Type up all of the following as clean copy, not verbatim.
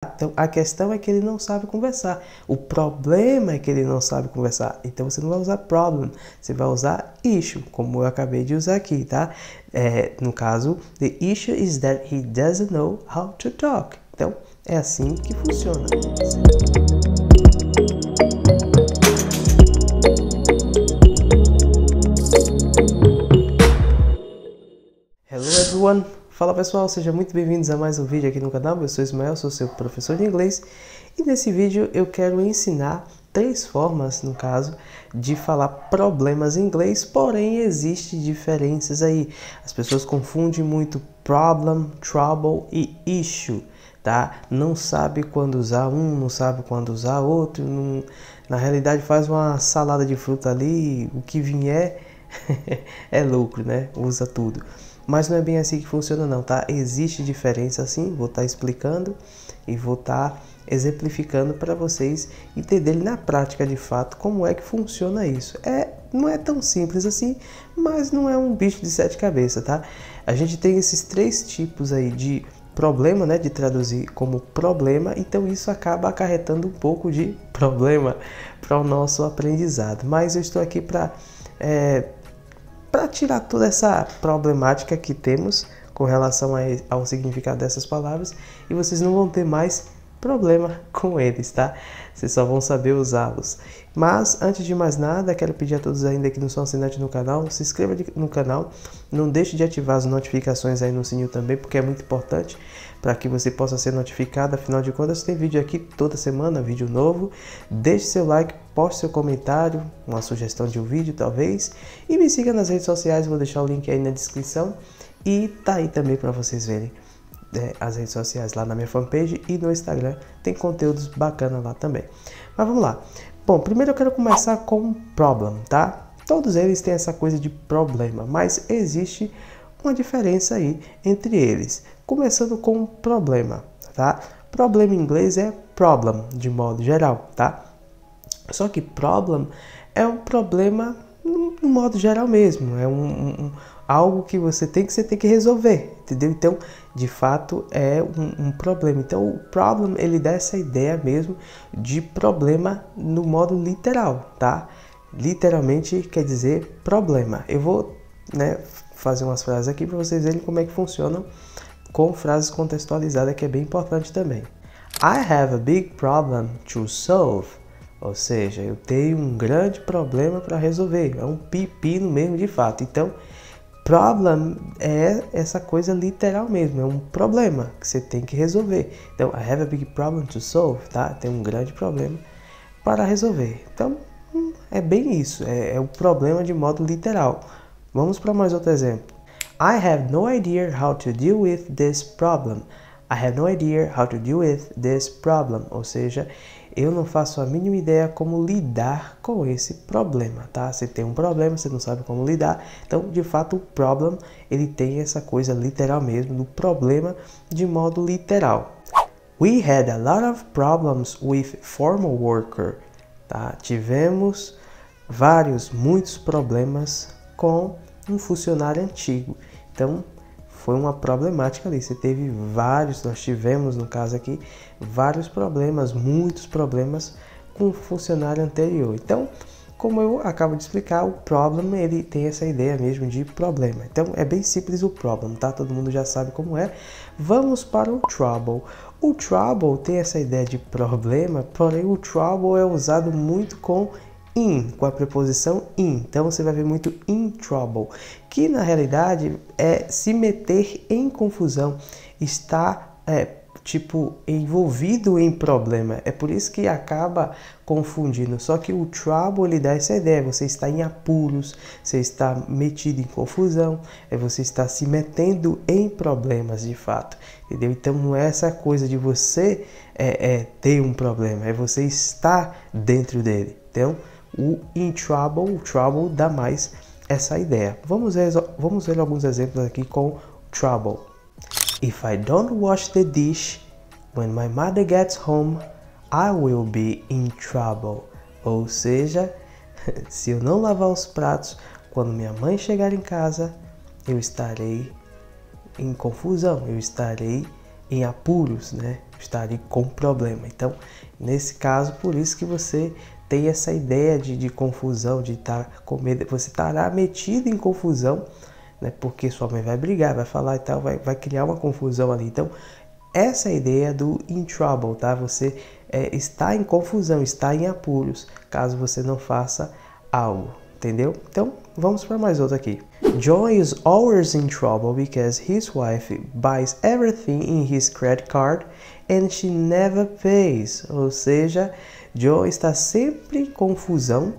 Então, a questão é que ele não sabe conversar. O problema é que ele não sabe conversar. Então, você não vai usar problem, você vai usar issue, como eu acabei de usar aqui, tá? No caso, the issue is that he doesn't know how to talk. Então, é assim que funciona. Hello everyone! Fala pessoal, sejam muito bem-vindos a mais um vídeo aqui no canal. Eu sou Ismael, sou seu professor de inglês e nesse vídeo eu quero ensinar 3 formas, no caso, de falar problemas em inglês, porém existem diferenças aí. As pessoas confundem muito problem, trouble e issue, tá? Não sabe quando usar um, não sabe quando usar outro, na realidade faz uma salada de fruta ali, o que vier é lucro, né? Usa tudo. Mas não é bem assim que funciona não, tá? Existe diferença sim, vou estar explicando e vou estar exemplificando para vocês entenderem na prática de fato como é que funciona isso. Não é tão simples assim, mas não é um bicho de 7 cabeças, tá? A gente tem esses 3 tipos aí de problema, né? De traduzir como problema, então isso acaba acarretando um pouco de problema para o nosso aprendizado. Mas eu estou aqui para tirar toda essa problemática que temos com relação ao significado dessas palavras e vocês não vão ter mais problema com eles, tá? Vocês só vão saber usá-los. Mas, antes de mais nada, quero pedir a todos ainda que não são assinantes no canal, se inscreva no canal, não deixe de ativar as notificações aí no sininho também, porque é muito importante para que você possa ser notificado. Afinal de contas, tem vídeo aqui toda semana, vídeo novo. Deixe seu like, poste seu comentário, uma sugestão de um vídeo talvez, e me siga nas redes sociais, vou deixar o link aí na descrição e tá aí também para vocês verem as redes sociais lá na minha fanpage e no Instagram, tem conteúdos bacanas lá também. Mas vamos lá. Bom, primeiro eu quero começar com problem, tá? Todos eles têm essa coisa de problema, mas existe uma diferença aí entre eles. Começando com problema, tá? Problema em inglês é problem, de modo geral, tá? Só que problem é um problema no modo geral mesmo, é algo que você tem que resolver, entendeu? Então, de fato, é um problema. Então, o problem, ele dá essa ideia mesmo de problema no modo literal, tá? Literalmente quer dizer problema. Eu vou, fazer umas frases aqui para vocês verem como é que funcionam com frases contextualizadas, que é bem importante também. I have a big problem to solve. Ou seja, eu tenho um grande problema para resolver. É um pepino mesmo de fato. Então, problem é essa coisa literal mesmo. É um problema que você tem que resolver. Então, I have a big problem to solve, tá? Tem um grande problema para resolver. Então, é bem isso. É um problema de modo literal. Vamos para mais outro exemplo. I have no idea how to deal with this problem. I have no idea how to deal with this problem. Ou seja, eu não faço a mínima ideia como lidar com esse problema, tá? Você tem um problema, você não sabe como lidar. Então, de fato, o problem, ele tem essa coisa literal mesmo, do problema de modo literal. We had a lot of problems with formal worker, tá? Tivemos muitos problemas com um funcionário antigo. Então, foi uma problemática ali, nós tivemos no caso aqui, muitos problemas com o funcionário anterior. Então, como eu acabo de explicar, o problem, ele tem essa ideia mesmo de problema. Então, é bem simples o problem, tá? Todo mundo já sabe como é. Vamos para o trouble. O trouble tem essa ideia de problema, porém o trouble é usado muito com a preposição in. Então você vai ver muito in trouble, que na realidade é se meter em confusão, estar envolvido em problema. É por isso que acaba confundindo. Só que o trouble, ele dá essa ideia, você está em apuros, você está metido em confusão, você está se metendo em problemas de fato, entendeu? Então não é essa coisa de você ter um problema, é você estar dentro dele. Então o trouble dá mais essa ideia. Vamos ver alguns exemplos aqui com trouble. If I don't wash the dish when my mother gets home, I will be in trouble. Ou seja, se eu não lavar os pratos quando minha mãe chegar em casa, eu estarei em confusão, eu estarei em apuros, né? Está ali com problema. Então, nesse caso, por isso que você tem essa ideia de confusão, de estar com medo, você estará metido em confusão, né? Porque sua mãe vai brigar, vai falar e tal, vai criar uma confusão ali. Então, essa é a ideia do in trouble, tá? Você está em confusão, está em apuros, caso você não faça algo, entendeu? Então, vamos para mais outro aqui. John is always in trouble because his wife buys everything in his credit card and she never pays. Ou seja, John está sempre em confusão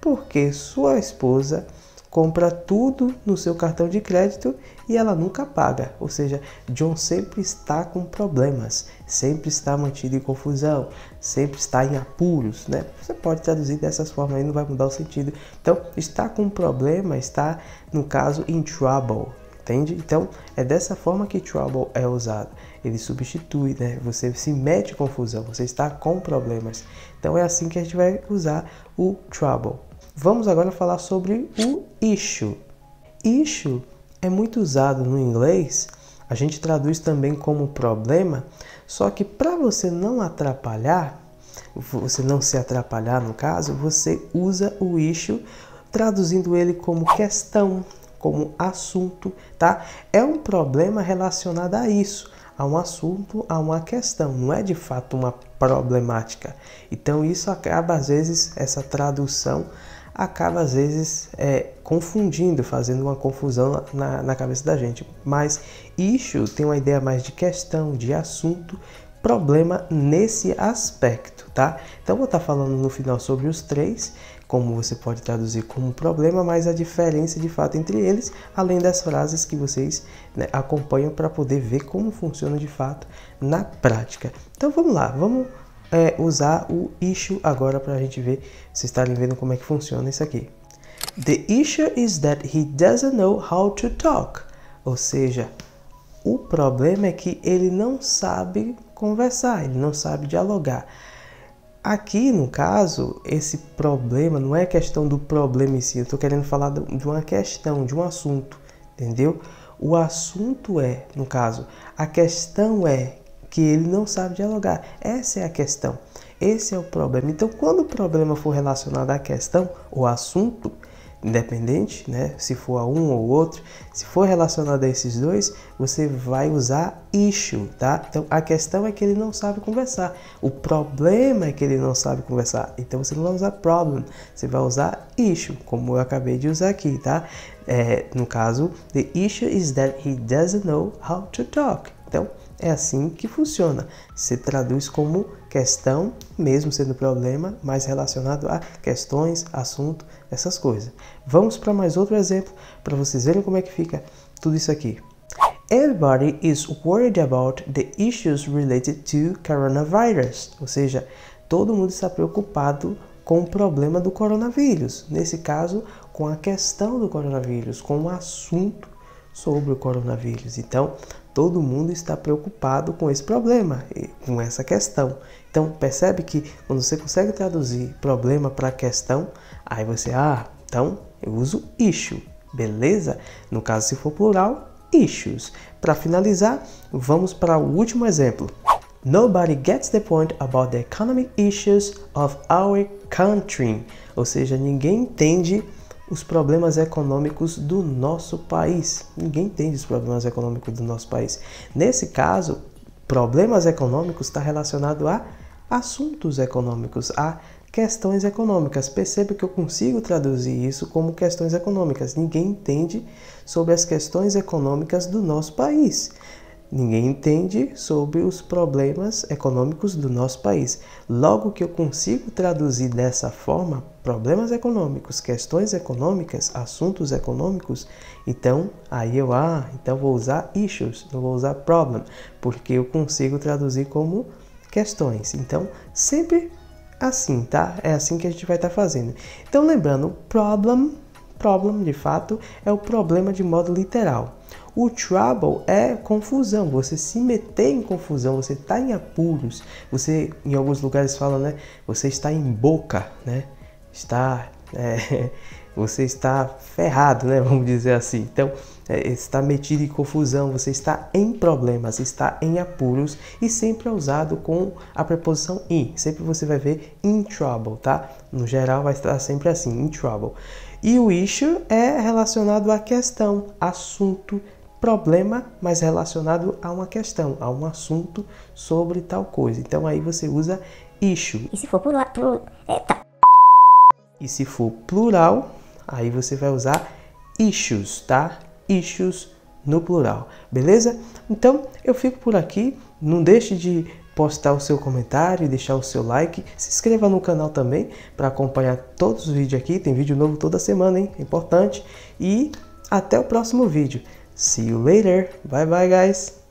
porque sua esposa compra tudo no seu cartão de crédito e ela nunca paga. Ou seja, John sempre está com problemas, sempre está mantido em confusão, sempre está em apuros, né? Você pode traduzir dessas formas aí, não vai mudar o sentido. Então, está com problema, está, no caso, in trouble, entende? Então, é dessa forma que trouble é usado. Ele substitui, né? Você se mete em confusão, você está com problemas. Então, é assim que a gente vai usar o trouble. Vamos agora falar sobre o issue. Issue é muito usado no inglês, a gente traduz também como problema, só que para você não atrapalhar, você não se atrapalhar no caso, você usa o issue traduzindo ele como questão, como assunto, tá? É um problema relacionado a isso, a um assunto, a uma questão, não é de fato uma problemática. Então isso acaba às vezes, essa tradução acaba às vezes confundindo, fazendo uma confusão na cabeça da gente. Mas issue tem uma ideia mais de questão, de assunto, problema nesse aspecto, tá? Então vou estar falando no final sobre os três, como você pode traduzir como problema, mas a diferença de fato entre eles, além das frases que vocês, né, acompanham para poder ver como funciona de fato na prática. Então vamos lá, vamos usar o issue agora para a gente ver, vocês estarem vendo como é que funciona isso aqui. The issue is that he doesn't know how to talk. Ou seja, o problema é que ele não sabe conversar, ele não sabe dialogar. Aqui, no caso, esse problema não é questão do problema em si, eu estou querendo falar de uma questão, de um assunto, entendeu? O assunto é, no caso, a questão é que ele não sabe dialogar. Essa é a questão. Esse é o problema. Então, quando o problema for relacionado à questão ou assunto, independente, né? Se for a um ou outro, se for relacionado a esses dois, você vai usar issue, tá? Então, a questão é que ele não sabe conversar. O problema é que ele não sabe conversar. Então, você não vai usar problem, você vai usar issue, como eu acabei de usar aqui, tá? No caso, the issue is that he doesn't know how to talk. Então, é assim que funciona. Se traduz como questão, mesmo sendo problema, mas relacionado a questões, assunto, essas coisas. Vamos para mais outro exemplo, para vocês verem como é que fica tudo isso aqui. Everybody is worried about the issues related to coronavirus. Ou seja, todo mundo está preocupado com o problema do coronavírus. Nesse caso, com a questão do coronavírus, com o assunto sobre o coronavírus. Então, todo mundo está preocupado com esse problema, com essa questão. Então, percebe que quando você consegue traduzir problema para questão, aí você, então eu uso issue, beleza? No caso, se for plural, issues. Para finalizar, vamos para o último exemplo. Nobody gets the point about the economic issues of our country. Ou seja, ninguém entende os problemas econômicos do nosso país. Ninguém entende os problemas econômicos do nosso país. Nesse caso, problemas econômicos está relacionado a assuntos econômicos, a questões econômicas. Perceba que eu consigo traduzir isso como questões econômicas. Ninguém entende sobre as questões econômicas do nosso país. Ninguém entende sobre os problemas econômicos do nosso país. Logo que eu consigo traduzir dessa forma, problemas econômicos, questões econômicas, assuntos econômicos, então aí então vou usar issues, não vou usar problem, porque eu consigo traduzir como questões. Então, sempre assim, tá? É assim que a gente vai estar fazendo. Então, lembrando, problem, de fato, é o problema de modo literal. O trouble é confusão, você se meter em confusão, você está em apuros, você, em alguns lugares falam, né? Você está em boca, né? Está você está ferrado, né? Vamos dizer assim. Então, está metido em confusão, você está em problemas, está em apuros, e sempre é usado com a preposição in. Sempre você vai ver in trouble, tá? No geral vai estar sempre assim, in trouble. E o issue é relacionado à questão, assunto, problema, mas relacionado a uma questão, a um assunto sobre tal coisa. Então aí você usa issue. E se for E se for plural, aí você vai usar issues, tá? Issues no plural, beleza? Então eu fico por aqui. Não deixe de postar o seu comentário e deixar o seu like. Se inscreva no canal também para acompanhar todos os vídeos aqui. Tem vídeo novo toda semana, hein? Importante. E até o próximo vídeo. See you later. Bye bye, guys.